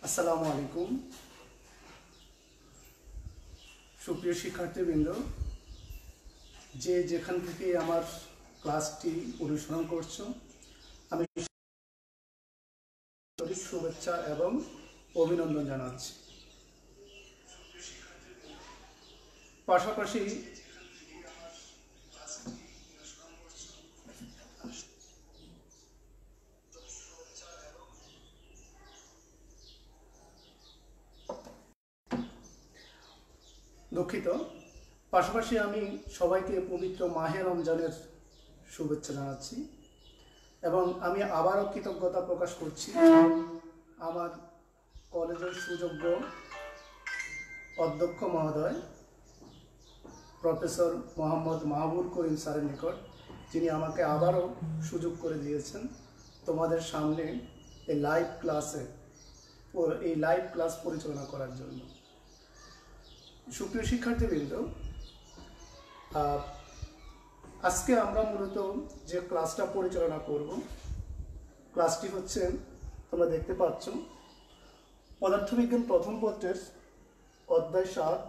আসসালামু আলাইকুম সুপ্রিয় শিক্ষার্থীবৃন্দ, যে যেখান থেকে আমার ক্লাসটি অনুসরণ করছো, আমি শুভেচ্ছা এবং অভিনন্দন জানাচ্ছি। পাশাপাশি পাশাপাশি আমি সবাইকে পবিত্র মাহে রমজানের শুভেচ্ছা জানাচ্ছি এবং আমি আবারও কৃতজ্ঞতা প্রকাশ করছি আমার কলেজের সুযোগ্য অধ্যক্ষ মহোদয় প্রফেসর মোহাম্মদ মাহবুব করিম স্যারের নিকট, যিনি আমাকে আবারও সুযোগ করে দিয়েছেন তোমাদের সামনে এই লাইভ ক্লাস পরিচালনা করার জন্য। সুপ্রিয় শিক্ষার্থীবৃন্দ, আজকে আমরা মূলত যে ক্লাসটা পরিচালনা করব, ক্লাসটি হচ্ছে, তোমরা দেখতে পাচ্ছ, পদার্থবিজ্ঞান প্রথম পত্রের অধ্যায় 7।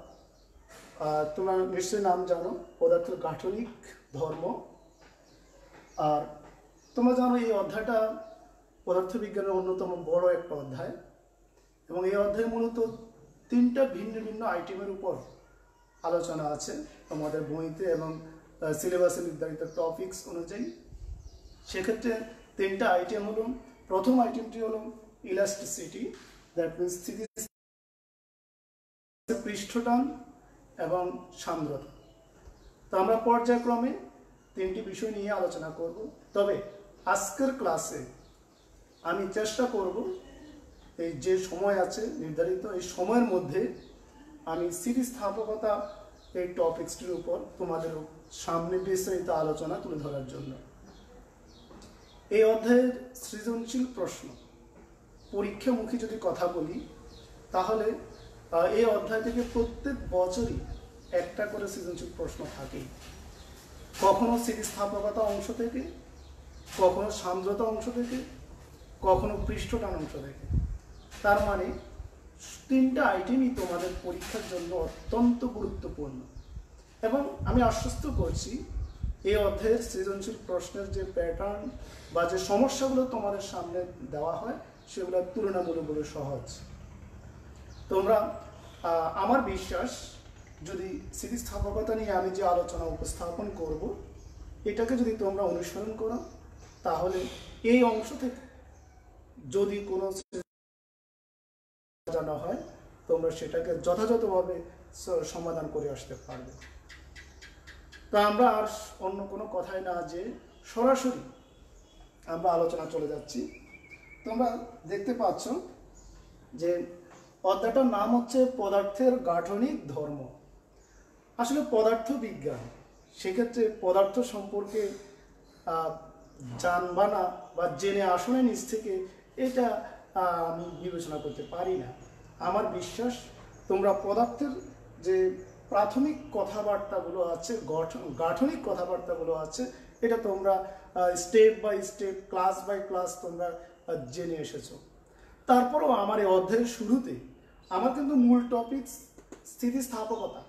তোমরা নিশ্চয়ই নাম জানো, পদার্থের গাঠনিক ধর্ম। আর তোমরা জানো এই অধ্যায়টা পদার্থবিজ্ঞানের অন্যতম বড় একটা অধ্যায় এবং এই অধ্যায়ে মূলত 3টা ভিন্ন ভিন্ন আইটেমের উপর আলোচনা আছে তোমাদের বইতে এবং সিলেবাসে নির্ধারিত টপিকস অনুযায়ী। সেক্ষেত্রে 3টা আইটেম হলো, প্রথম আইটেমটি হলো ইলাস্টিসিটি, দ্যাট মিনস পৃষ্ঠটান এবং সান্দ্রতা। তো আমরা পর্যায়ক্রমে 3টি বিষয় নিয়ে আলোচনা করব। তবে আজকের ক্লাসে আমি চেষ্টা করব এই যে সময় আছে নির্ধারিত, এই সময়ের মধ্যে আমি স্থিতিস্থাপকতা এই টপিকসটির উপর তোমাদের সামনে বিস্তারিত আলোচনা তুলে ধরার জন্য। এই অধ্যায়ের সৃজনশীল প্রশ্ন, পরীক্ষামুখী যদি কথা বলি, তাহলে এই অধ্যায় থেকে প্রত্যেক বছরই একটা করে সৃজনশীল প্রশ্ন থাকেই। কখনো স্থিতিস্থাপকতা অংশ থেকে, কখনো সান্দ্রতা অংশ থেকে, কখনো পৃষ্ঠটান অংশ থেকে। তার মানে 3টা আইটেমই তোমাদের পরীক্ষার জন্য অত্যন্ত গুরুত্বপূর্ণ এবং আমি আশ্বস্ত করছি এই অধ্যায়ের সৃজনশীল প্রশ্নের যে প্যাটার্ন বা যে সমস্যাগুলো তোমাদের সামনে দেওয়া হয় সেগুলো তুলনামূলকভাবে সহজ। তোমরা আমার বিশ্বাস, যদি স্থিতিস্থাপকতা নিয়ে আমি যে আলোচনা উপস্থাপন করব, এটাকে যদি তোমরা অনুসরণ করো, তাহলে এই অংশ থেকে যদি কোনো জানা হয়, তোমরা সেটাকে যথাযথভাবে সমাধান করে আসতে পারবে। তা আমরা আর অন্য কোনো কথাই না যে সরাসরি আমরা আলোচনা চলে যাচ্ছি। তোমরা দেখতে পাচ্ছ যে অধ্যায়টার নাম হচ্ছে পদার্থের গাঠনিক ধর্ম। আসলে পদার্থ বিজ্ঞান, সেক্ষেত্রে পদার্থ সম্পর্কে জানবানা বা জেনে আসনের নিজ থেকে এটা আমি বিবেচনা করতে পারি না। আমার বিশ্বাস তোমরা পদার্থের যে প্রাথমিক কথাবার্তাগুলো আছে, গাঠনিক কথাবার্তাগুলো আছে, এটা তোমরা step by step, class by class তোমরা জেনে এসেছো। তারপরও আমার এই অধ্যায়ের শুরুতে আমার কিন্তু মূল টপিক স্থিতিস্থাপকতা।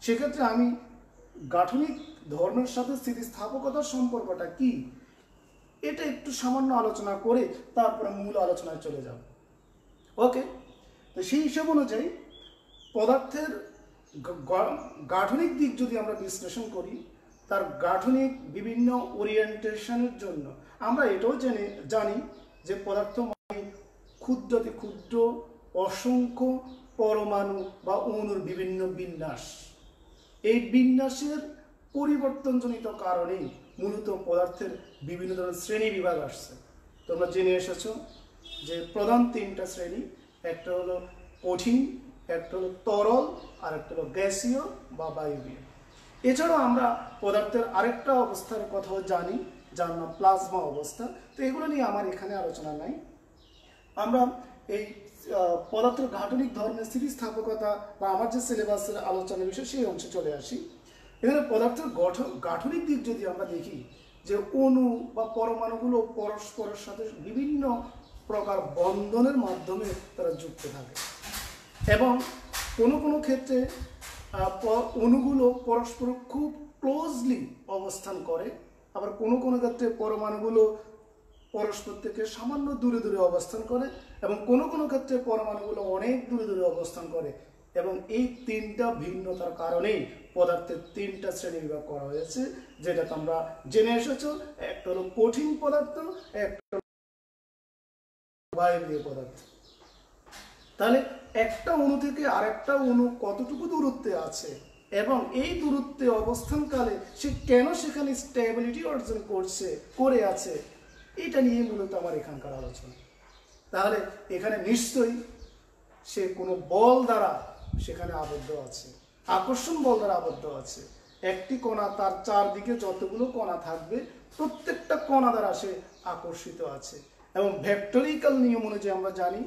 সেক্ষেত্রে আমি গাঠনিক ধর্মের সাথে স্থিতিস্থাপকতার সম্পর্কটা কি, এটা একটু সামান্য আলোচনা করে তারপরে মূল আলোচনায় চলে যাব। ওকে, তো সেই হিসাব অনুযায়ী পদার্থের গাঠনিক দিক যদি আমরা বিশ্লেষণ করি, তার গাঠনিক বিভিন্ন ওরিয়েন্টেশনের জন্য আমরা এটাও জানি যে পদার্থ মানে ক্ষুদ্রতে ক্ষুদ্র অসংখ্য পরমাণু বা অণুর বিভিন্ন বিন্যাস। এই বিন্যাসের পরিবর্তনজনিত কারণেই মূলত পদার্থের বিভিন্ন ধরনের শ্রেণী বিভাগ আসছে। তোমরা জেনে এসেছো যে প্রধান 3টা শ্রেণী, একটা হলো কঠিন, একটা হলো তরল, আর একটা হলো গ্যাসীয় বা বায়বীয়। এছাড়াও আমরা পদার্থের আরেকটা অবস্থার কথাও জানি, যার নাম প্লাজমা অবস্থা। তো এগুলো নিয়ে আমার এখানে আলোচনা নাই। আমরা এই পদার্থের গাঠনিক ধর্মের স্থিতিস্থাপকতা বা আমার যে সিলেবাসের আলোচনার বিষয় সেই অংশে চলে আসি। এখানে পদার্থের গাঠনিক দিক যদি আমরা দেখি, যে অণু বা পরমাণুগুলো পরস্পরের সাথে বিভিন্ন প্রকার বন্ধনের মাধ্যমে তারা যুক্ত থাকে এবং কোনো কোনো ক্ষেত্রে অণুগুলো পরস্পর খুব ক্লোজলি অবস্থান করে, আবার কোনো কোনো ক্ষেত্রে পরমাণুগুলো পরস্পর থেকে সামান্য দূরে দূরে অবস্থান করে এবং কোনো কোনো ক্ষেত্রে পরমাণুগুলো অনেক দূরে দূরে অবস্থান করে। এবং এই তিনটা ভিন্নতার কারণেই পদার্থের তিনটা শ্রেণী বিভাগ করা হয়েছে, যেটা তোমরা জেনে এসেছো। একটা হলো কঠিন পদার্থ, একটা বায়বীয় পদার্থ। তাহলে একটা অণু থেকে আরেকটা অণু কতটুকু দূরত্বে আছে এবং এই দূরত্বে অবস্থানকালে সে কেন সেখানে স্টেবিলিটি অর্জন করে আছে, এটা নিয়ে মূলত আমার এখানকার আলোচনা। তাহলে এখানে নিশ্চয়ই সে কোনো বল দ্বারা সেখানে আবদ্ধ আছে, আকর্ষণ বল দ্বারা আবদ্ধ আছে। একটি কণা তার চারদিকে যতগুলো কণা থাকবে প্রত্যেকটা কণা দ্বারা সে আকর্ষিত আছে। এবং ভেক্টরিক্যাল নিয়ম অনুযায়ী আমরা জানি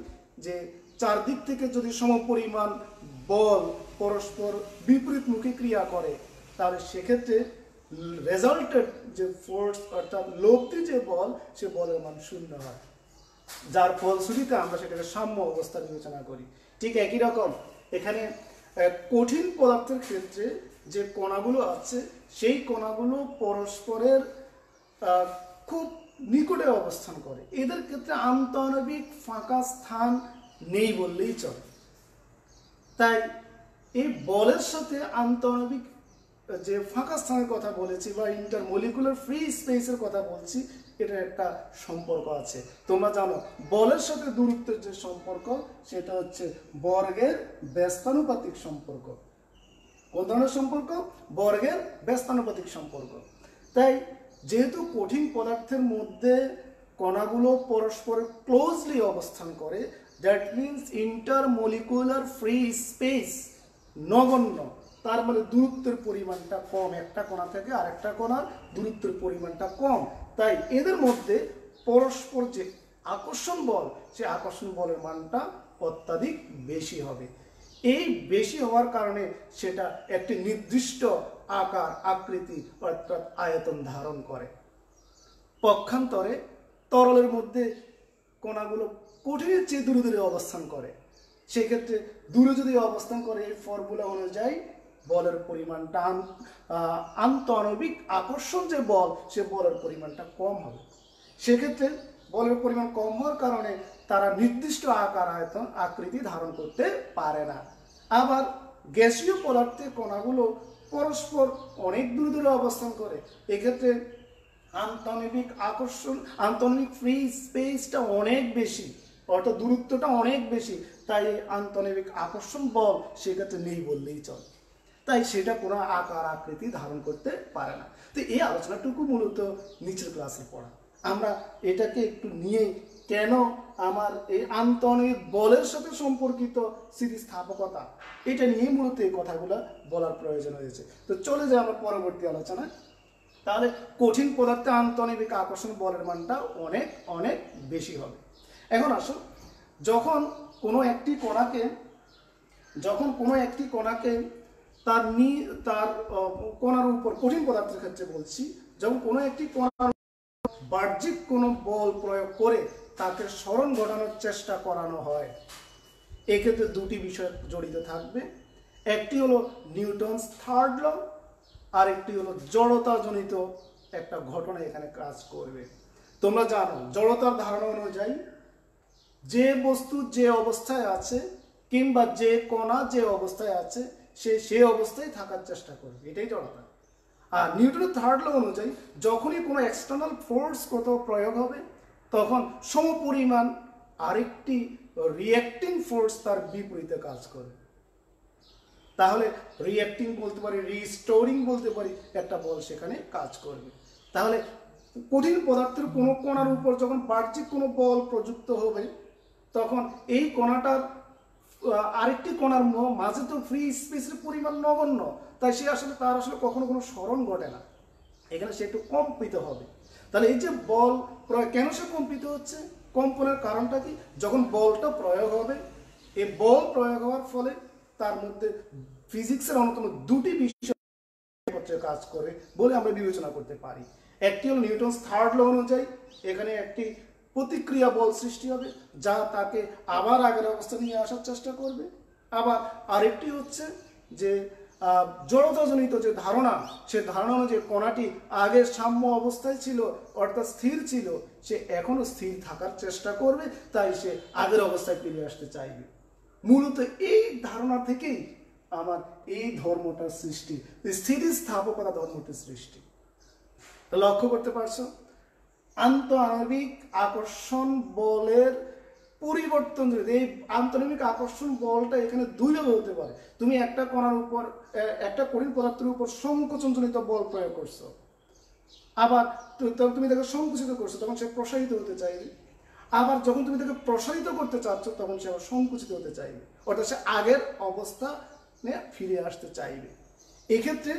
যে চারদিক থেকে যদি সমপরিমাণ বল পরস্পর বিপরীতমুখী ক্রিয়া করে, তাহলে সেক্ষেত্রে রেজাল্টেড যে ফোর্স অর্থাৎ লব্ধি যে বল, সে বলের মান শূন্য হয়, যার ফলশ্রুতিতে আমরা সেটাকে সাম্য অবস্থা বিবেচনা করি। ঠিক একই রকম এখানে কঠিন পদার্থের ক্ষেত্রে যে কণাগুলো আছে সেই কণাগুলো পরস্পরের খুব নিকটে অবস্থান করে। এদের ক্ষেত্রে আন্তঃআণবিক ফাঁকা স্থান নেই বললেই চলে। তাই এই বলের সাথে আন্তঃআণবিক যে ফাঁকা স্থানের কথা বলেছি বা ইন্টারমলিকুলার ফ্রি স্পেসের কথা বলছি, এটা একটা সম্পর্ক আছে। তোমরা জানো বলের সাথে দূরত্বের যে সম্পর্ক, সেটা হচ্ছে বর্গের ব্যস্তানুপাতিক সম্পর্ক। কোন ধরনের সম্পর্ক? বর্গের ব্যস্তানুপাতিক সম্পর্ক। তাই যেহেতু কঠিন পদার্থের মধ্যে কণাগুলো পরস্পর ক্লোজলি অবস্থান করে, that means intermolecular free space নগণ্য, তার মানে দূরত্বের পরিমাণটা কম, একটা কণা থেকে আরেকটা কণার দূরত্বের পরিমাণটা কম। তাই এদের মধ্যে পরস্পর যে আকর্ষণ বল, সে আকর্ষণ বলের মানটা অত্যাধিক বেশি হবে। এই বেশি হওয়ার কারণে সেটা একটি নির্দিষ্ট আকার আকৃতি অর্থাৎ আয়তন ধারণ করে। পক্ষান্তরে তরলের মধ্যে কণাগুলো কঠিনের চেয়ে দূরে দূরে অবস্থান করে, সেক্ষেত্রে দূরে যদি অবস্থান করে এই ফর্মুলা অনুযায়ী বলের পরিমাণটা আন্তঃআণবিক আকর্ষণ যে বল, সে বলের পরিমাণটা কম হবে। সেক্ষেত্রে বলের পরিমাণ কম হওয়ার কারণে তারা নির্দিষ্ট আকার আয়তন আকৃতি ধারণ করতে পারে না। আবার গ্যাসীয় পদার্থের কণাগুলো পরস্পর অনেক দূরে দূরে অবস্থান করে, এক্ষেত্রে আন্তঃআণবিক আকর্ষণ আন্তঃআণবিক ফ্রি স্পেসটা অনেক বেশি, অর্থাৎ দূরত্বটা অনেক বেশি। তাই আন্তঃআণবিক আকর্ষণ বল সেক্ষেত্রে নেই বললেই চলে। তাই সেটা কোনো আকার আকৃতি ধারণ করতে পারে না। তো এই আলোচনাটুকু মূলত নিচের ক্লাসে পড়া। আমরা এটাকে একটু নিয়ে কেন আমার এই আন্তঃআণবিক বলের সাথে সম্পর্কিত স্থিতিস্থাপকতা, এটা নিয়ে মূলত এই কথাগুলো বলার প্রয়োজন হয়েছে। তো চলে যাই আমরা পরবর্তী আলোচনায়। তাহলে কঠিন পদার্থে আন্তঃআণবিক আকর্ষণ বলের মানটা অনেক অনেক বেশি হবে। এখন আসুন, যখন কোনো একটি কণাকে তার কণার উপর, কঠিন পদার্থের ক্ষেত্রে বলছি, যখন কোনো একটি কণার বাহ্যিক কোনো বল প্রয়োগ করে তাকে স্মরণ ঘটানোর চেষ্টা করানো হয়, এক্ষেত্রে দুটি বিষয় জড়িত থাকবে। একটি হলো নিউটনস থার্ড ল, আর একটি হলো জড়তাজনিত একটা ঘটনা এখানে কাজ করবে। তোমরা জানো জড়তার ধারণা অনুযায়ী যে বস্তু যে অবস্থায় আছে কিংবা যে কণা যে অবস্থায় আছে সে অবস্থায় থাকার চেষ্টা করবে, এটাই জড়তা। আর নিউটনের থার্ড ল অনুযায়ী যখনই কোনো এক্সটার্নাল ফোর্স কোথাও প্রয়োগ হবে, তখন সমপরিমাণ আরেকটি রিঅ্যাক্টিং ফোর্স তার বিপরীতে কাজ করবে। তাহলে রিঅ্যাক্টিং বলতে পারি, রিস্টোরিং বলতে পারি, একটা বল সেখানে কাজ করবে। তাহলে কঠিন পদার্থের কোনো কণার উপর যখন বাহ্যিক কোনো বল প্রযুক্ত হবে, তখন এই কণাটার আরেকটি কণার মাঝে তো ফ্রি স্পেসের পরিমাণ নগণ্য, তাই তার আসলে কখনো কোনো স্মরণ ঘটে না, এখানে সে একটু কম্পিত হবে। তাহলে এই যে বল প্রয়োগ, কেন সে কম্পিত হচ্ছে, কম্পনের কারণটা কি? যখন বলটা প্রয়োগ হবে, এই বল প্রয়োগ হওয়ার ফলে তার মধ্যে ফিজিক্সের অন্যতম দুটি বিষয় কাজ করে বলে আমরা বিবেচনা করতে পারি। একটি হল নিউটনস থার্ড ল অনুযায়ী এখানে একটি প্রতিক্রিয়া বল সৃষ্টি হবে, যা তাকে আবার আগের অবস্থা নিয়ে আসার চেষ্টা করবে। আবার আরেকটি হচ্ছে যে জড়তাজনিত যে ধারণা, সে ধারণা অনুযায়ী কণাটি আগে সাম্য অবস্থায় ছিল, অর্থাৎ স্থির ছিল, সে এখনো স্থির থাকার চেষ্টা করবে, তাই সে আগের অবস্থায় ফিরে আসতে চাইবে। মূলত এই ধারণা থেকেই আমার এই ধর্মটার সৃষ্টি, স্থিতিস্থাপকতা ধর্মটির সৃষ্টি। লক্ষ্য করতে পারছো, আন্তঃআণবিক আকর্ষণ বলের পরিবর্তন, যদি এই আন্তঃআণবিক আকর্ষণ বলটা এখানে দুইভাবে হতে পারে। তুমি একটা কণার উপর, একটা কঠিন পদার্থের উপর সংকোচনজনিত বল প্রয়োগ করছো, আবার তুমি তাকে সংকুচিত করছো, তখন সে প্রসারিত হতে চাইবে। আবার যখন তুমি তাকে প্রসারিত করতে চাচ্ছ, তখন সে আবার সংকুচিত হতে চাইবে, অর্থাৎ সে আগের অবস্থা ফিরে আসতে চাইবে। এক্ষেত্রে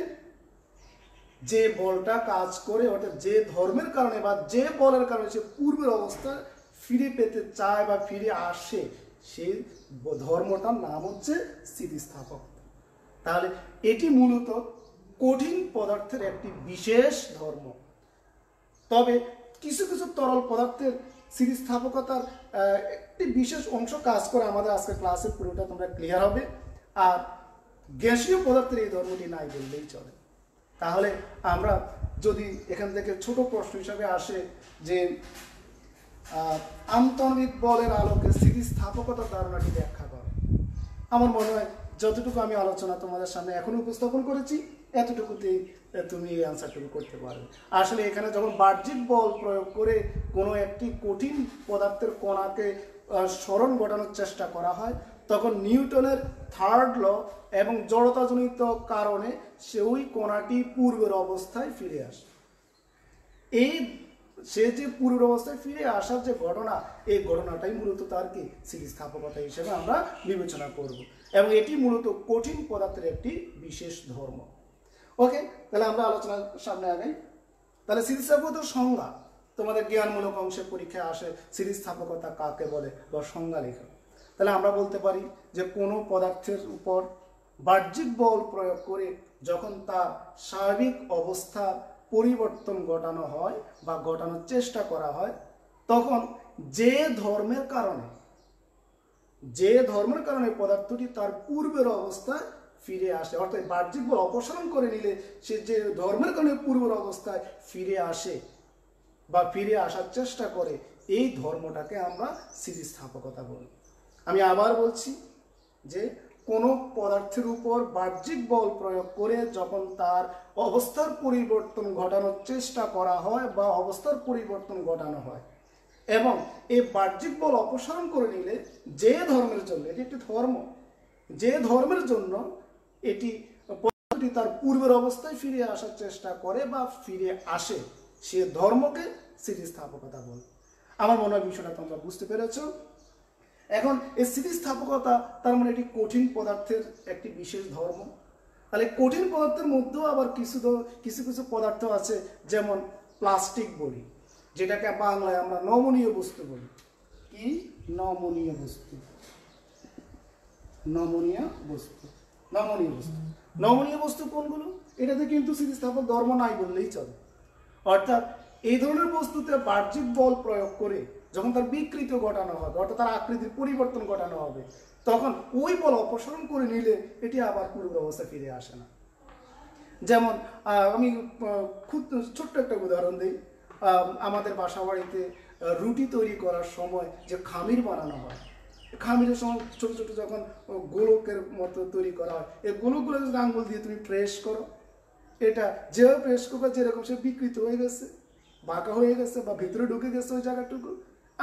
যে বলটা কাজ করে, অর্থাৎ যে ধর্মের কারণে বা যে বলের কারণে সে পূর্বের অবস্থা ফিরে পেতে চায় বা ফিরে আসে, সেই ধর্মটার নাম হচ্ছে স্থিতিস্থাপক। তাহলে এটি মূলত কঠিন পদার্থের একটি বিশেষ ধর্ম। তবে কিছু কিছু তরল পদার্থের স্থিতিস্থাপকতার একটি বিশেষ অংশ কাজ করে, আমাদের আজকে ক্লাসের পুরোটা তোমরা ক্লিয়ার হবে। আর গ্যাসীয় পদার্থের এই ধর্মটি নাই বললেই চলে। তাহলে আমরা যদি এখান থেকে ছোট প্রশ্ন হিসাবে আসে যে আন্তঃআণবিক বলের আলোকে স্থিতিস্থাপকতার ধারণাটি ব্যাখ্যা করো, আমার মনে হয় যতটুকু আমি আলোচনা তোমাদের সামনে এখন উপস্থাপন করেছি, এতটুকুতেই তুমি এই অ্যান্সারটুকু করতে পারবে। আসলে এখানে যখন বাহ্যিক বল প্রয়োগ করে কোনো একটি কঠিন পদার্থের কণাকে স্মরণ ঘটানোর চেষ্টা করা হয়, তখন নিউটনের থার্ড ল এবং জড়তাজনিত কারণে ওই কণাটি পূর্বের অবস্থায় ফিরে আসে। এই সে যে পূর্বের অবস্থায় ফিরে আসার যে ঘটনা, এই ঘটনাটাই মূলত তার কি স্থিতিস্থাপকতা হিসেবে আমরা বিবেচনা করব, এবং এটি মূলত কঠিন পদার্থের একটি বিশেষ ধর্ম। ওকে, তাহলে আমরা আলোচনার সামনে আগাই। তাহলে স্থিতিস্থাপকতার সংজ্ঞা তোমাদের জ্ঞানমূলক অংশের পরীক্ষায় আসে, স্থিতিস্থাপকতা কাকে বলে বা সংজ্ঞা লেখা। তাহলে আমরা বলতে পারি যে কোনো পদার্থের উপর বাহ্যিক বল প্রয়োগ করে যখন তার স্বাভাবিক অবস্থার পরিবর্তন ঘটানো হয় বা ঘটানোর চেষ্টা করা হয়, তখন যে ধর্মের কারণে পদার্থটি তার পূর্বের অবস্থায় ফিরে আসে, অর্থাৎ বাহ্যিক বল অপসারণ করে নিলে সে যে ধর্মের কারণে পূর্বের অবস্থায় ফিরে আসে বা ফিরে আসার চেষ্টা করে, এই ধর্মটাকে আমরা স্থিতিস্থাপকতা বলি। আমি আবার বলছি যে কোনো পদার্থের উপর বাহ্যিক বল প্রয়োগ করে যখন তার অবস্থার পরিবর্তন ঘটানোর চেষ্টা করা হয় বা অবস্থার পরিবর্তন ঘটানো হয়, এবং এই বাহ্যিক বল অপসারণ করে নিলে যে ধর্মের জন্য, এটি একটি ধর্ম, যে ধর্মের জন্য এটি পদার্থটি তার পূর্বের অবস্থায় ফিরে আসার চেষ্টা করে বা ফিরে আসে, সে ধর্মকে স্থিতিস্থাপকতা বলে। আমার মনে হয় বিষয়টা তোমরা বুঝতে পেরেছ। এখন এই স্থিতিস্থাপকতা তার মানে এটি কঠিন পদার্থের একটি বিশেষ ধর্ম। তাহলে কঠিন পদার্থের মধ্যেও আবার কিছু কিছু পদার্থ আছে, যেমন প্লাস্টিক বলি, যেটাকে বাংলায় আমরা নমনীয় বস্তু বলি। কি নমনীয় বস্তু? নমনীয় বস্তু, নমনীয় বস্তু, নমনীয় বস্তু কোনগুলো? এটাতে কিন্তু স্থিতিস্থাপক ধর্ম নাই বললেই চলে। অর্থাৎ এই ধরনের বস্তুতে বাহ্যিক বল প্রয়োগ করে যখন তার বিকৃতি ঘটানো হবে, অর্থাৎ তার আকৃতির পরিবর্তন ঘটানো হবে, তখন ওই বল অপসারণ করে নিলে এটি আবার পূর্বের অবস্থায় ফিরে আসে না। যেমন আমি খুব ছোট্ট একটা উদাহরণ দিই। আমাদের বাসা বাড়িতে রুটি তৈরি করার সময় যে খামির বানানো হয়, খামিরের সময় ছোট ছোট যখন গোলকের মতো তৈরি করা হয়, এই গোলকগুলো যদি আঙ্গুল দিয়ে তুমি প্রেস করো, এটা যেভাবে প্রেস করবে যেরকম সে বিকৃত হয়ে গেছে, বাঁকা হয়ে গেছে বা ভিতরে ঢুকে গেছে ওই জায়গাটুকু,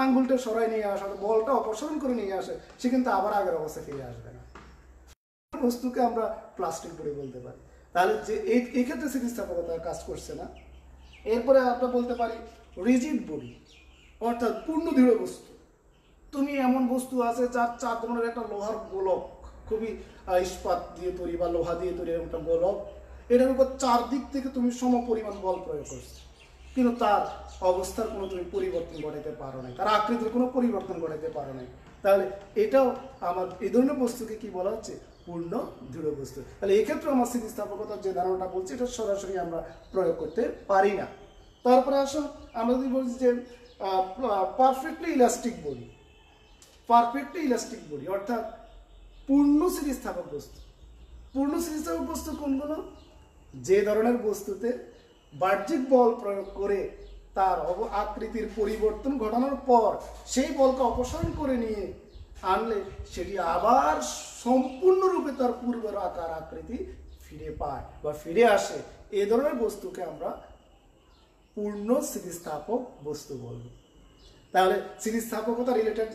আঙ্গুলটা সরাই নিয়ে আসা, বলটা অপসারণ করে নিয়ে আসে, সে কিন্তু আবার আগের অবস্থায় ফিরে আসবে না। বস্তুকে আমরা প্লাস্টিক বলে বলতে পারি। তাহলে যে এই ক্ষেত্রে স্থিতিস্থাপকতা কাজ করছে না। এরপরে আমরা বলতে পারি রিজিড বডি, অর্থাৎ পূর্ণ দৃঢ় বস্তু। তুমি এমন বস্তু আছে যার চার ধরনের একটা লোহার গোলক, খুবই ইস্পাত দিয়ে তৈরি বা লোহা দিয়ে তৈরি একটা গোলক, এটার উপর চারদিক থেকে তুমি সম পরিমাণ বল প্রয়োগ করছো, কিন্তু তার অবস্থার কোনো তুমি পরিবর্তন ঘটাতে পারো নাই, তার আকৃতির কোনো পরিবর্তন ঘটাতে পারো নাই। তাহলে এটাও আমার এই ধরনের বস্তুকে কি বলা হচ্ছে? পূর্ণ দৃঢ় বস্তু। তাহলে এক্ষেত্রে আমার স্থিতিস্থাপকতার যে ধারণাটা বলছি, এটা সরাসরি আমরা প্রয়োগ করতে পারি না। তারপরে আসো আমরা যদি বলছি যে perfectly elastic body, perfectly elastic body অর্থাৎ পূর্ণ স্থিতিস্থাপক বস্তু। পূর্ণ স্থিতিস্থাপক বস্তু কোনগুলো? যে ধরনের বস্তুতে বাহ্যিক বল প্রয়োগ করে তার আকৃতির পরিবর্তন ঘটানোর পর সেই বলকে অপসারণ করে নিয়ে আনলে সেটি আবার সম্পূর্ণরূপে তার পূর্বের আকার আকৃতি ফিরে পায় বা ফিরে আসে, এই ধরনের বস্তুকে আমরা পূর্ণ স্থিতিস্থাপক বস্তু বলব। তাহলে স্থিতিস্থাপকতা রিলেটেড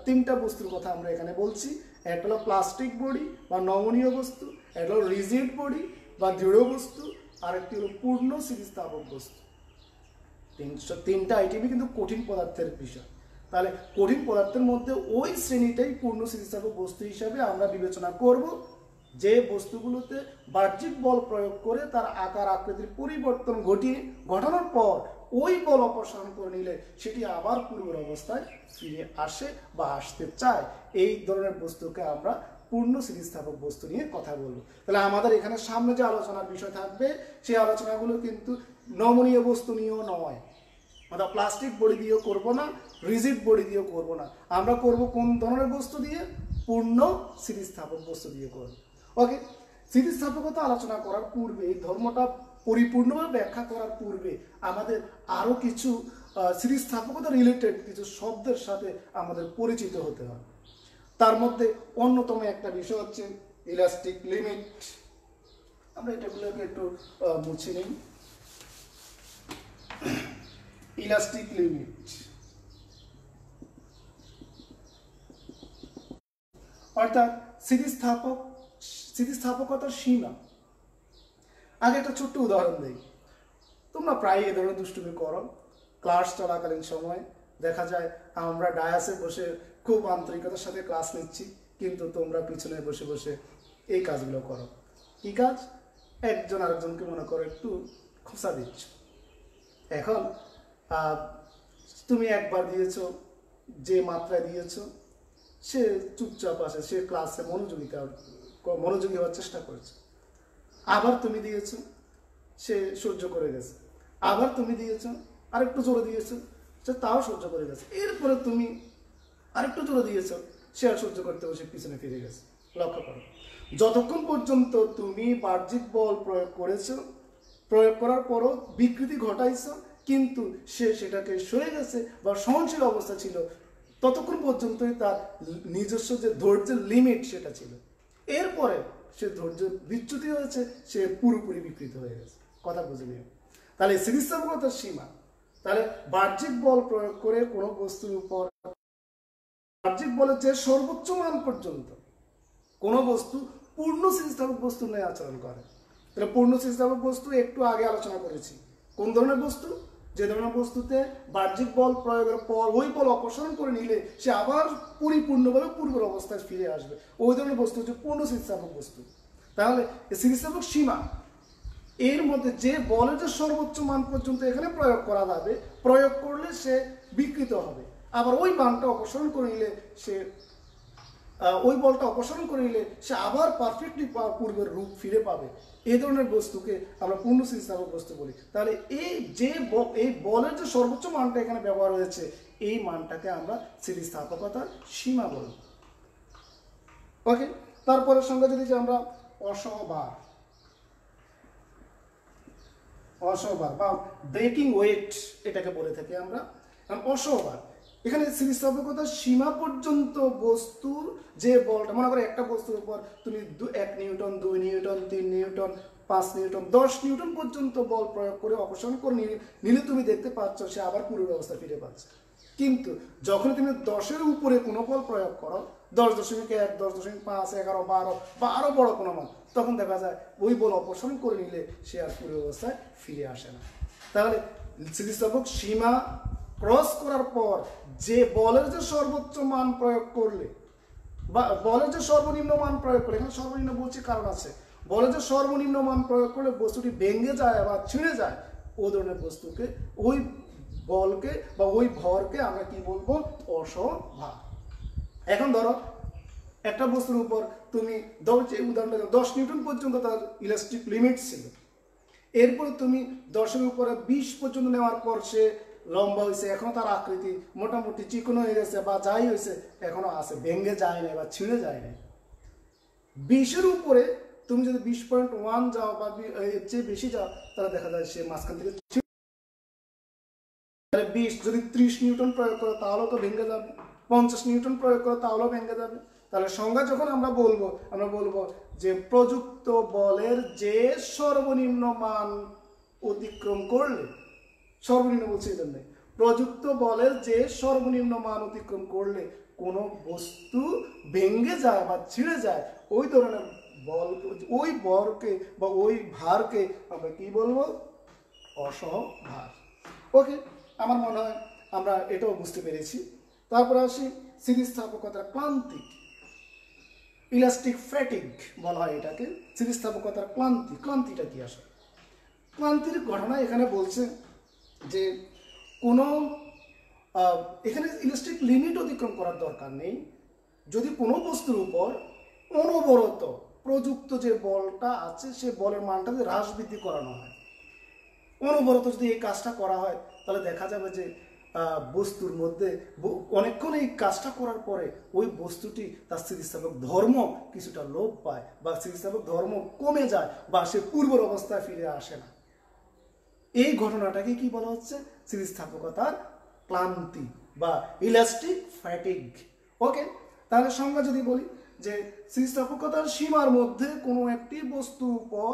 তিনটা বস্তুর কথা আমরা এখানে বলছি। একটা হলো প্লাস্টিক বডি বা নমনীয় বস্তু, একটা হলো রিজিড বডি বা দৃঢ় বস্তু, আর একটি হলো পূর্ণ স্থিতিস্থাপক বস্তু। তিনটা আইটেমই কিন্তু কঠিন পদার্থের বিষয়। তাহলে কঠিন পদার্থের মধ্যে ওই শ্রেণীটাই পূর্ণ স্থিতিস্থাপক বস্তু হিসাবে আমরা বিবেচনা করব, যে বস্তুগুলোতে বাহ্যিক বল প্রয়োগ করে তার আকার আকৃতির পরিবর্তন ঘটানোর পর ওই বল অপসারণ করে নিলে সেটি আবার পূর্বের অবস্থায় ফিরে আসে বা আসতে চায়, এই ধরনের বস্তুকে আমরা পূর্ণ স্থিতিস্থাপক বস্তু নিয়ে কথা বলবো। তাহলে আমাদের এখানে সামনে যে আলোচনার বিষয় থাকবে সেই আলোচনাগুলো কিন্তু নমনীয় বস্তু নিয়েও নয়, অর্থাৎ প্লাস্টিক বডি দিয়েও করবো না, রিজিড বডি দিয়েও করবো না, আমরা করব কোন ধরনের বস্তু দিয়ে? পূর্ণ স্থিতিস্থাপক বস্তু দিয়ে করব। ওকে, স্থিতিস্থাপকতা আলোচনা করার পূর্বে, এই ধর্মটা পরিপূর্ণভাবে ব্যাখ্যা করার পূর্বে আমাদের আরো কিছু স্থিতিস্থাপকতা রিলেটেড কিছু শব্দের সাথে আমাদের পরিচিত হতে হবে। তার মধ্যে অন্যতম একটা বিষয় হচ্ছে ইলাস্টিক লিমিট। আমরা এটাগুলোকে একটু মুছে নিই। ইলাস্টিক লিমিট অর্থাৎ স্থিতিস্থাপকতার সীমা। আগে একটা ছোট্ট উদাহরণ দেই। তোমরা প্রায় এই ধরনের দুষ্টুমি করো। ক্লাস চলাকালীন সময় দেখা যায় আমরা ডায়াসে বসে খুব আন্তরিকতার সাথে ক্লাস নিচ্ছি, কিন্তু তোমরা পিছনে বসে বসে এই কাজগুলো করো। কি কাজ? একজন আরেকজনকে মনে করো একটু খোঁচা দিচ্ছ। এখন তুমি একবার দিয়েছো, যে মাত্রায় দিয়েছো সে চুপচাপ আছে, সে ক্লাসে মনোযোগী হওয়ার চেষ্টা করেছে। আবার তুমি দিয়েছো, সে সহ্য করে গেছে। আবার তুমি দিয়েছো, আরেকটু জোরে দিয়েছো, সে তাও সহ্য করে গেছে। এরপরে তুমি আরেকটু জোরে দিয়েছো, সে আর সহ্য করতে বসে পিছনে ফিরে গেছে। লক্ষ্য করো, যতক্ষণ পর্যন্ত তুমি বাহ্যিক বল প্রয়োগ করেছো, প্রয়োগ করার পরও বিকৃতি ঘটাইছো, কিন্তু সে সেটাকে সয়ে গেছে বা সহনশীল অবস্থা ছিল, ততক্ষণ পর্যন্তই তার নিজস্ব যে ধৈর্যের লিমিট সেটা ছিল। এরপরে সে ধৈর্য বিচ্যুতি হয়েছে, সে পুরোপুরি বিকৃত হয়ে গেছে। কথা বুঝে নিও। তাহলে স্থিতিস্থাপকতার সীমা, তাহলে বাহ্যিক বল প্রয়োগ করে কোনো বস্তুর উপর বাহ্যিক বলের যে সর্বোচ্চ মান পর্যন্ত কোনো বস্তু পূর্ণ স্থিতিস্থাপক বস্তু নিয়ে আচরণ করে। তাহলে পূর্ণ স্থিতিস্থাপক বস্তু একটু আগে আলোচনা করেছি। কোন ধরনের বস্তু? যে ধরনের বস্তুতে বাহ্যিক বল প্রয়োগের পর ওই বল অপসারণ করে নিলে সে আবার পরিপূর্ণভাবে পূর্বের অবস্থায় ফিরে আসবে, ওই ধরনের বস্তু হচ্ছে পূর্ণ স্থিতিস্থাপক বস্তু। তাহলে স্থিতিস্থাপক সীমা, এর মধ্যে যে বলের যে সর্বোচ্চ মান পর্যন্ত এখানে প্রয়োগ করা যাবে, প্রয়োগ করলে সে বিকৃত হবে, আবার ওই মানটা অপসারণ করে নিলে সে ওই বলটা অপসারণ করে নিলে সে আবার পারফেক্টলি পূর্বের রূপ ফিরে পাবে। এই ধরনের বস্তুকে আমরা পূর্ণ স্থিতিস্থাপক বস্তু বলি। তাহলে এই বলের যে সর্বোচ্চ মানটা এখানে ব্যবহার হয়েছে, এই মানটাকে আমরা স্থিতিস্থাপকতার সীমা বলি। ওকে, তারপরের সঙ্গে যদি আমরা অসহবার বা ব্রেকিং ওয়েট এটাকে বলে থাকি আমরা। অসহবার, এখানে স্থিতিস্থাপকতার সীমা পর্যন্ত বস্তুর যে বলটা, মনে করো একটা বস্তুর উপর তুমি 1 Newton, 2 Newton, 3 Newton, 5 Newton, 10 Newton পর্যন্ত বল প্রয়োগ করে অপসারণ করে নিলে তুমি দেখতে পাচ্ছ সে আবার পূর্বের অবস্থা ফিরে পাচ্ছে। কিন্তু যখন তুমি 10-এর উপরে কোনো বল প্রয়োগ করো, 10.1, 10.5, 11, 12 বা আরো বড় কোনো মান, তখন দেখা যায় ওই বল অপসারণ করে নিলে সে আর পূর্বের অবস্থায় ফিরে আসে না। তাহলে স্থিতিস্থাপক সীমা ক্রস করার পর যে বলের যে সর্বোচ্চ মান প্রয়োগ করলে বা বলের যে সর্বনিম্ন মান প্রয়োগ করলে, এখানে সর্বনিম্ন বলছি কারণ আছে, বলের যে সর্বনিম্ন মান প্রয়োগ করলে বস্তুটি ভেঙে যায় বা ছিঁড়ে যায়, ও ধরনের বস্তুকে, ওই বলকে বা ওই ভরকে আমরা কি বলবো? অসভার। এখন ধরো একটা বস্তুর উপর তুমি উদাহরণ 10 নিউটন পর্যন্ত তার ইলাস্টিক লিমিট ছিল, এরপরে তুমি 10-এর উপরে 20 পর্যন্ত নেওয়ার পর সে লম্বা হয়েছে, এখনো তার আকৃতি মোটামুটি চিকন হয়ে গেছে বা যাই হয়েছে এখনো আছে, ভেঙে যায় না বা ছিঁড়ে যায় না। 20-এর উপরে তুমি যদি 20.1 যাও বা এর চেয়ে বেশি যাও তাহলে দেখা যায় সে মাঝখান থেকে 20 যদি 30 নিউটন প্রয়োগ করো তাহলেও তো ভেঙে যাবে, 50 নিউটন প্রয়োগ করো তাহলেও ভেঙে যাবে। তাহলে সংজ্ঞা যখন আমরা বলবো যে প্রযুক্ত বলের যে সর্বনিম্ন মান অতিক্রম করলে, সর্বনিম্ন বলছি এই জন্য, প্রযুক্ত বলের যে সর্বনিম্ন মান অতিক্রম করলে কোনো বস্তু ভেঙে যায় বা ছিঁড়ে যায়, ওই ধরনের বল, ওই বরকে বা ওই ভারকে আমরা কি বলবো? অসহভার। ওকে, আমার মনে হয় আমরা এটাও বুঝতে পেরেছি। তারপরে আসি স্থিতিস্থাপকতার ক্লান্তি, ইলাস্টিক ফ্যাটিগ বলা হয় এটাকে। স্থিতিস্থাপকতার ক্লান্তিটা কি আসে? ক্লান্তির ঘটনা এখানে বলছে যে কোনো এখানে ইলাস্টিক লিমিট অতিক্রম করার দরকার নেই। যদি কোনো বস্তুর উপর অনবরত প্রযুক্ত যে বলটা আছে সে বলের মানটা যদি হ্রাস বৃদ্ধি করানো হয়, অনবরত যদি এই কাজটা করা হয় তাহলে দেখা যাবে যে বস্তুর মধ্যে অনেকক্ষণ এই কাজটা করার পরে ওই বস্তুটি তার স্থিতিস্থাপক ধর্ম কিছুটা লোপ পায় বা স্থিতিস্থাপক ধর্ম কমে যায় বা সে পূর্বের অবস্থায় ফিরে আসে না। এই ঘটনাটাকে কি বলা হচ্ছে? স্থিতিস্থাপকতার ক্লান্তি বা ইলাস্টিক ফ্যাটিগ। ওকে, তাহলে সংজ্ঞা যদি বলি যে স্থিতিস্থাপকতার সীমার মধ্যে কোনো একটি বস্তুর উপর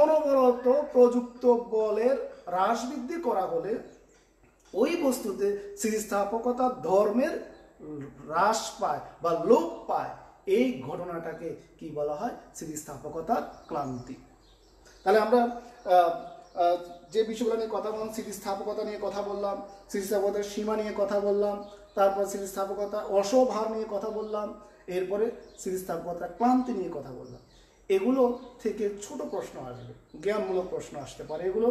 অনবরত প্রযুক্ত বলের হ্রাস বৃদ্ধি করা হলে ওই বস্তুতে স্থিতিস্থাপকতার ধর্মের হ্রাস পায় বা লোপ পায়, এই ঘটনাটাকে কি বলা হয়? স্থিতিস্থাপকতার ক্লান্তি। তাহলে আমরা যে বিষয়গুলো নিয়ে কথা বললাম, স্থিতিস্থাপকতা নিয়ে কথা বললাম, স্থিতিস্থাপকতার সীমা নিয়ে কথা বললাম, তারপর স্থিতিস্থাপকতা অসভার নিয়ে কথা বললাম, এরপরে স্থিতিস্থাপকতার ক্লান্তি নিয়ে কথা বললাম। এগুলো থেকে ছোট প্রশ্ন আসবে, জ্ঞানমূলক প্রশ্ন আসতে পারে এগুলো,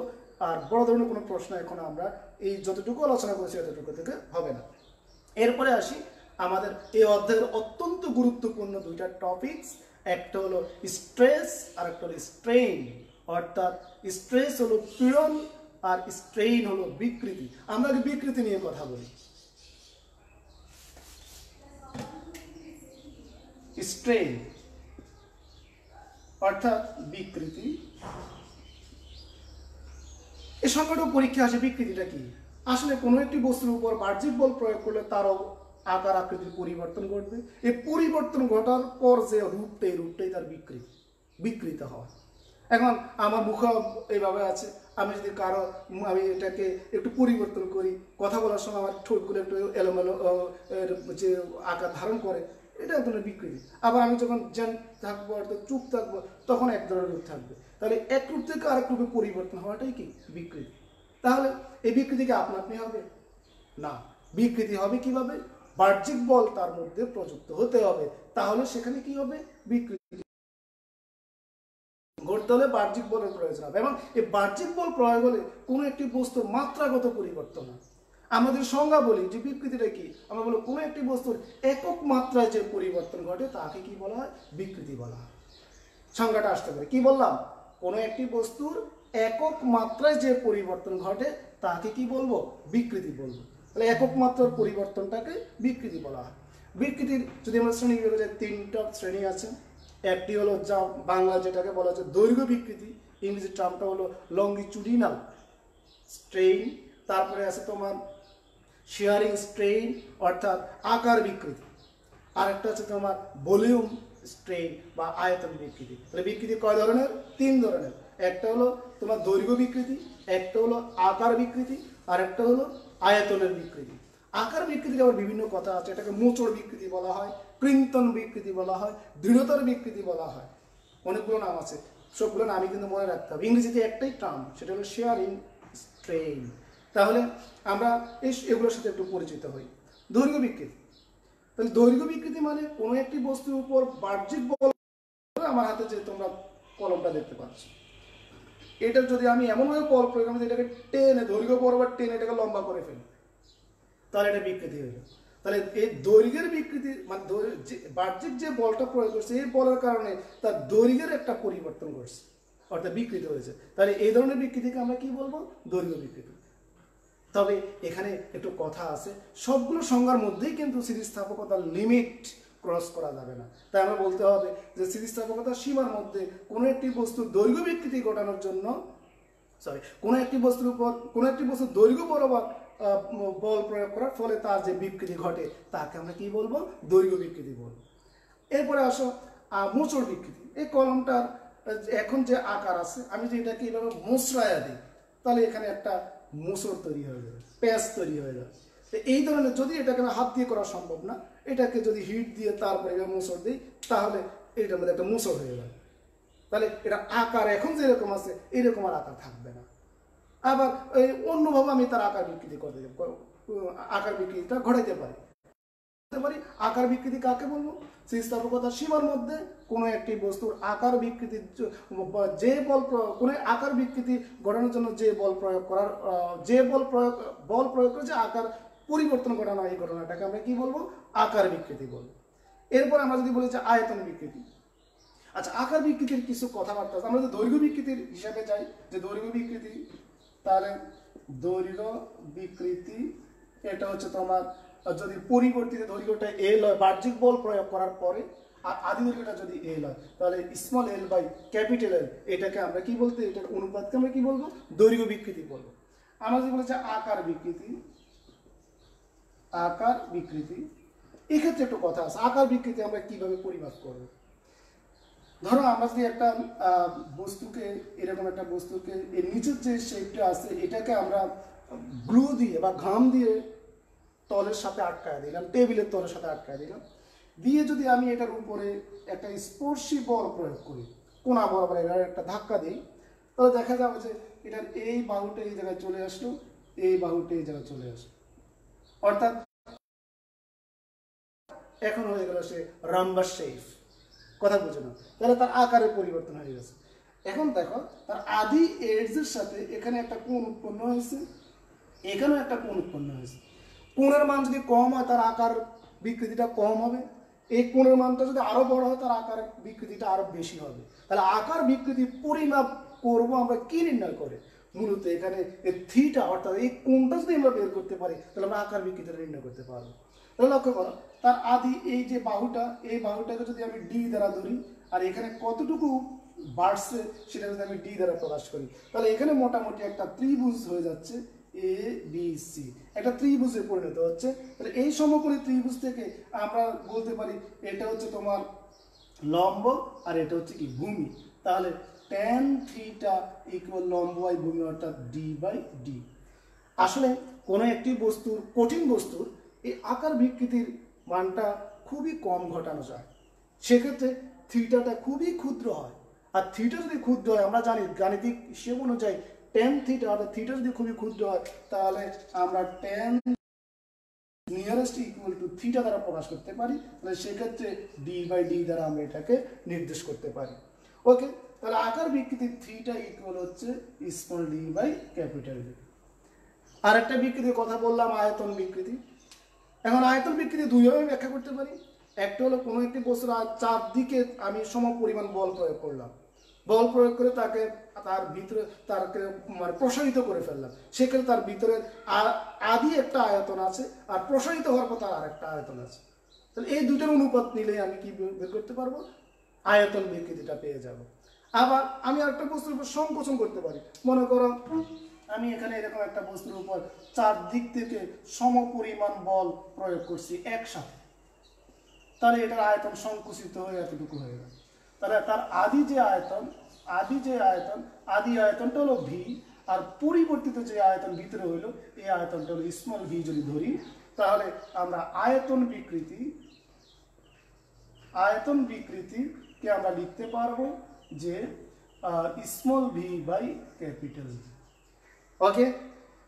আর বড় ধরনের কোনো প্রশ্ন এখন আমরা এই যতটুকু আলোচনা করেছি এতটুকু থেকে হবে না। এরপরে আসি আমাদের এই অধ্যায়ের অত্যন্ত গুরুত্বপূর্ণ দুইটা টপিকস, একটা হলো স্ট্রেস আর একটা হলো স্ট্রেইন। অর্থাৎ স্ট্রেস হলো পীড়ন আর স্ট্রেইন হলো বিকৃতি। আমরা বিকৃতি নিয়ে কথা বলি। স্ট্রেইন অর্থাৎ বিকৃতি, এই সংখ্যাটাও পরীক্ষা আসে। বিকৃতিটা কি? আসলে কোনো একটি বস্তুর উপর বাহ্যিক বল প্রয়োগ করলে তারও আকার আকৃতির পরিবর্তন ঘটবে। এই পরিবর্তন ঘটার পর যে রূপটাই তার বিকৃত হওয়া। এখন আমার মুখ এইভাবে আছে, আমি যদি আমি এটাকে একটু পরিবর্তন করি, কথা বলার সময় আমার ঠোঁটগুলো একটু এলোমেলো যে আকার ধারণ করে, এটা এক ধরনের বিকৃতি। আবার আমি যখন জ্ঞান থাকবো অর্থাৎ চুপ থাকবো তখন এক ধরনের রূপ থাকবে। তাহলে এক রূপ থেকে আরেক রূপে পরিবর্তন হওয়াটাই কি? বিকৃতি। তাহলে এই বিকৃতি কি আপনা আপনি হবে না। বিকৃতি হবে কিভাবে? বাহ্যিক বল তার মধ্যে প্রযুক্ত হতে হবে, তাহলে সেখানে কি হবে? বিকৃতি ঘটতে হলে বাহ্যিক বলের প্রয়োজন হবে। এবং এই বাহ্যিক বল প্রয়োগ হলে কোনো একটি বস্তুর মাত্রাগত পরিবর্তন হয়। আমাদের সংজ্ঞা বলি যে বিকৃতিটা কি, আমরা বলি কোনো একটি বস্তুর একক মাত্রায় যে পরিবর্তন ঘটে তাকে কি বলা হয়? বিকৃতি বলা হয়। সংজ্ঞাটা আসতে পারে, কি বললাম? কোনো একটি বস্তুর একক মাত্রায় যে পরিবর্তন ঘটে তাকে কি বলবো? বিকৃতি বলবো। তাহলে একক মাত্রার পরিবর্তনটাকে বিকৃতি বলা হয়। বিকৃতির যদি আমরা শ্রেণী বিভাগে যাই, 3টা শ্রেণী আছে। একটি হলো যা বাংলা যেটাকে বলা হচ্ছে দৈর্ঘ্য বিকৃতি, ইংরেজি টার্মটা হলো লংগিচুডিনাল স্ট্রেইন। তারপরে আছে তোমার শেয়ারিং স্ট্রেইন অর্থাৎ আকার বিকৃতি। আরেকটা হচ্ছে তোমার ভলিউম স্ট্রেইন বা আয়তন বিকৃতি। তাহলে বিকৃতি কয় ধরনের? 3 ধরনের। একটা হলো তোমার দৈর্ঘ্য বিকৃতি, একটা হলো আকার বিকৃতি, আর একটা হলো আয়তনের বিকৃতি। আকার বিকৃতির আবার বিভিন্ন কথা আছে, এটাকে মোচড় বিকৃতি বলা হয়, কৃন্তন বিকৃতি বলা হয়, দৃঢ়তার বিকৃতি বলা হয়, অনেকগুলো নাম আছে। সবগুলো নামই কিন্তু মনে রাখতে হবে। ইংরেজিতে একটাই টার্ম, সেটা হলো শেয়ারিং স্ট্রেইন। তাহলে আমরা এগুলোর সাথে একটু পরিচিত হই। দৈর্ঘ্য বিকৃতি, তাহলে দৈর্ঘ্য বিকৃতি মানে কোনো একটি বস্তুর উপর বাহ্যিক বল, আমার হাতে যে তোমরা কলমটা দেখতে পাচ্ছ, এটা যদি আমি এমনভাবে বল প্রয়োগ করি এটাকে টেনে দৈর্ঘ্য বরাবর টেনে এটাকে লম্বা করে ফেলি, তাহলে এটা বিকৃতি হয়ে যায়। তাহলে এই দৈর্ঘ্যের বিকৃতি মানে বাহ্যিক যে বলটা প্রয়োগ করছে এই বলের কারণে তার দৈর্ঘ্যের একটা পরিবর্তন ঘটছে, অর্থাৎ বিকৃতি হয়েছে। তাহলে এই ধরনের বিকৃতিকে আমরা কি বলবো? দৈর্ঘ্য বিকৃতি। তবে এখানে একটু কথা আছে, সবগুলো সংজ্ঞার মধ্যেই কিন্তু স্থিতিস্থাপকতার লিমিট ক্রস করা যাবে না। তাই আমরা বলতে হবে যে স্থিতিস্থাপকতার সীমার মধ্যে কোনো একটি বস্তুর দৈর্ঘ্য বিকৃতি ঘটানোর জন্য কোনো একটি বস্তুর উপর কোনো একটি বস্তুর দৈর্ঘ্য বরাবর বল প্রয়োগ করার ফলে তার যে বিকৃতি ঘটে তাকে আমরা কি বলবো? দৈর্ঘ্য বিকৃতি বলবো। এরপরে আসো মোচড় বিকৃতি। এই কলমটার এখন যে আকার আছে, আমি যদি এটাকে এইভাবে মোচড়ায়া দিই তাহলে এখানে একটা মোচড় তৈরি হয়ে যাবে, প্যাচ তৈরি হয়ে যাবে। তো এই ধরনের, যদি এটাকে হাত দিয়ে করা সম্ভব না, এটাকে যদি হিট দিয়ে তারপরে মোচড় দিই তাহলে এটার মধ্যে একটা মোচড় হয়ে যাবে। তাহলে এটা আকার এখন যেরকম আছে এরকম আর আকার থাকবে না। আবার অন্যভাবে আমি তার আকার বিকৃতি করতে আকার বিকৃতিটা ঘটাইতে পারি। আকার বিকৃতি কাকে বলবো? স্থিতিস্থাপকতার সীমার মধ্যে কোনো একটি বস্তুর আকার বিকৃতি, যে বল কোনো আকার বিকৃতি ঘটানোর জন্য যে বল প্রয়োগ করার বল প্রয়োগ করে যে আকার পরিবর্তন ঘটানো, এই ঘটনাটাকে আমরা কি বলবো? আকার বিকৃতি বলবো। এরপর আমরা যদি বলি যে আয়তন বিকৃতি। আচ্ছা, আকার বিকৃতির কিছু কথাবার্তা আছে। আমরা যদি দৈর্ঘ্য বিকৃতির হিসাবে যাই, যে দৈর্ঘ্য বিকৃতি, তাহলে দৈর্ঘ্য বিকৃতি এটা হচ্ছে তোমার যদি পরিবর্তিত দৈর্ঘ্যটা এল হয় বাহ্যিক বল প্রয়োগ করার পরে, আর আদি দৈর্ঘ্যটা যদি এল হয় তাহলে small L by capital L, এটাকে আমরা কি বলতে, এটার অনুপাতকে আমরা কি বলবো? দৈর্ঘ্য বিকৃতি বলবো। আমরা যদি বলেছি আকার বিকৃতি, আকার বিকৃতি, এক্ষেত্রে একটু কথা আছে। আকার বিকৃতি আমরা কিভাবে পরিমাপ করবো? ধরো আমরা যদি একটা বস্তুকে, এরকম একটা বস্তুকে এর নিচের যে শেপটা আছে এটাকে আমরা গ্লু দিয়ে বা ঘাম দিয়ে তলের সাথে আটকায় দিলাম, টেবিলের তলের সাথে আটকায় দিলাম, দিয়ে যদি আমি এটার উপরে একটা স্পর্শী বল প্রয়োগ করি, কোনা বরাবর এটার একটা ধাক্কা দিই, তাহলে দেখা যাবে যে এটার এই বাহুটা এই জায়গায় চলে আসলো, এই বাহুটা এই জায়গায় চলে আসলো, অর্থাৎ এখন হয়ে গেল সে রাম্বার শেপ। কথা বুঝে না? তাহলে তার আকারের পরিবর্তন হয়ে গেছে। এখন দেখো তার আদি এডজের সাথে এখানে একটা কোণ উৎপন্ন হয়েছে, এখানেও একটা কোণ উৎপন্ন হয়েছে। কোণের মান যদি কম হয় তার আকার বিকৃতিটা কম হবে, এই কোণের মানটা যদি আরো বড় হয় তার আকার বিকৃতিটা আরো বেশি হবে। তাহলে আকার বিকৃতি পরিমাপ করবো আমরা কি নির্ণয় করে? মূলত এখানে থিটা, অর্থাৎ এই কোণটা যদি আমরা বের করতে পারি তাহলে আমরা আকার বিকৃতিটা নির্ণয় করতে পারবো। তাহলে লক্ষ্য করো, তার আদি এই যে বাহুটা, এই বাহুটাকে যদি আমি ডি দ্বারা ধরি, আর এখানে কতটুকু বাড়ছে সেটা যদি আমি ডি দ্বারা প্রকাশ করি, তাহলে এখানে মোটামুটি একটা ত্রিভুজ হয়ে যাচ্ছে, এ বি সি, একটা ত্রিভুজে পরিণত হচ্ছে। তাহলে এই সমকোণী ত্রিভুজ থেকে আমরা বলতে পারি এটা হচ্ছে তোমার লম্ব আর এটা হচ্ছে কি ভূমি। তাহলে tan থিটা ইকুয়াল লম্ব বাই ভূমি, অর্থাৎ ডি বাই ডি। আসলে কোনো একটি বস্তুর, কঠিন বস্তুর এই আকার বিকৃতির মানটা খুবই কম ঘটানো যায়, সেক্ষেত্রে থিটাটা খুবই ক্ষুদ্র হয়। আর থিটা যদি ক্ষুদ্র হয়, আমরা জানি গাণিতিক হিসেব অনুযায়ী tan থিটা, অর্থাৎ থিটা যদি খুবই ক্ষুদ্র হয় তাহলে আমরা tan nearest equal to theta দ্বারা প্রকাশ করতে পারি। তাহলে সেক্ষেত্রে ডি বাই ডি দ্বারা আমরা এটাকে নির্দেশ করতে পারি। ওকে, তাহলে আকার বিকৃতির থিটা ইকুয়াল হচ্ছে small D by capital D. আর একটা বিকৃতির কথা বললাম, আয়তন বিকৃতি। এখন আয়তন বিকৃতি দুইভাবে ব্যাখ্যা করতে পারি। একটা হলো কোনো একটি বস্তুর চারদিকে আমি সম পরিমাণ বল প্রয়োগ করলাম, বল প্রয়োগ করে তাকে তার ভিতরে তাকে মানে প্রসারিত করে ফেললাম, সেক্ষেত্রে তার ভিতরে আদি একটা আয়তন আছে আর প্রসারিত হওয়ার পর তার আরেকটা আয়তন আছে। তাহলে এই দুটোর অনুপাত নিলে আমি কি বের করতে পারবো? আয়তন বিকৃতিটা পেয়ে যাব। আবার আমি আরেকটা বস্তুর উপর সংকোচন করতে পারি। মনে করো আমি এখানে এরকম একটা বস্তুর উপর চারদিক থেকে সমপরিমাণ বল প্রয়োগ করছি একসাথে, তাহলে এটার আয়তন সংকুচিত হয়ে এতটুকু হয়ে গেল। তাহলে তার আদি আয়তনটা হলো ভি, আর পরিবর্তিত যে আয়তন ভিতরে হইলো এই আয়তনটা হলো স্মল ভি যদি ধরি, তাহলে আমরা আয়তন বিকৃতিকে আমরা লিখতে পারবো যে small V by capital V. Okay,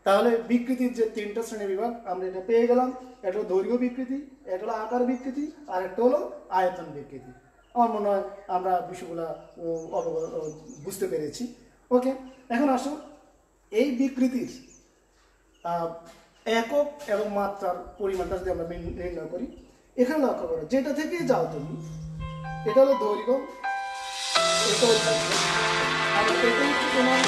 তাহলে বিকৃতির যে তিনটা শ্রেণী বিভাগ আমরা এটা পেয়ে গেলাম। এটা হলো দৈর্ঘ্য বিকৃতি, এটা হলো আকার বিকৃতি, আর একটা হলো আয়তন বিকৃতি। আমার মনে হয় আমরা বিষয়গুলো বুঝতে পেরেছি। ওকে, এখন আসো এই বিকৃতির একক এবং মাত্রার পরিমাণটা যদি আমরা নির্ণয় করি, এখানে লক্ষ্য করো যেটা থেকে যাও তুমি, এটা হলো দৈর্ঘ্য, এটা হচ্ছে তোমার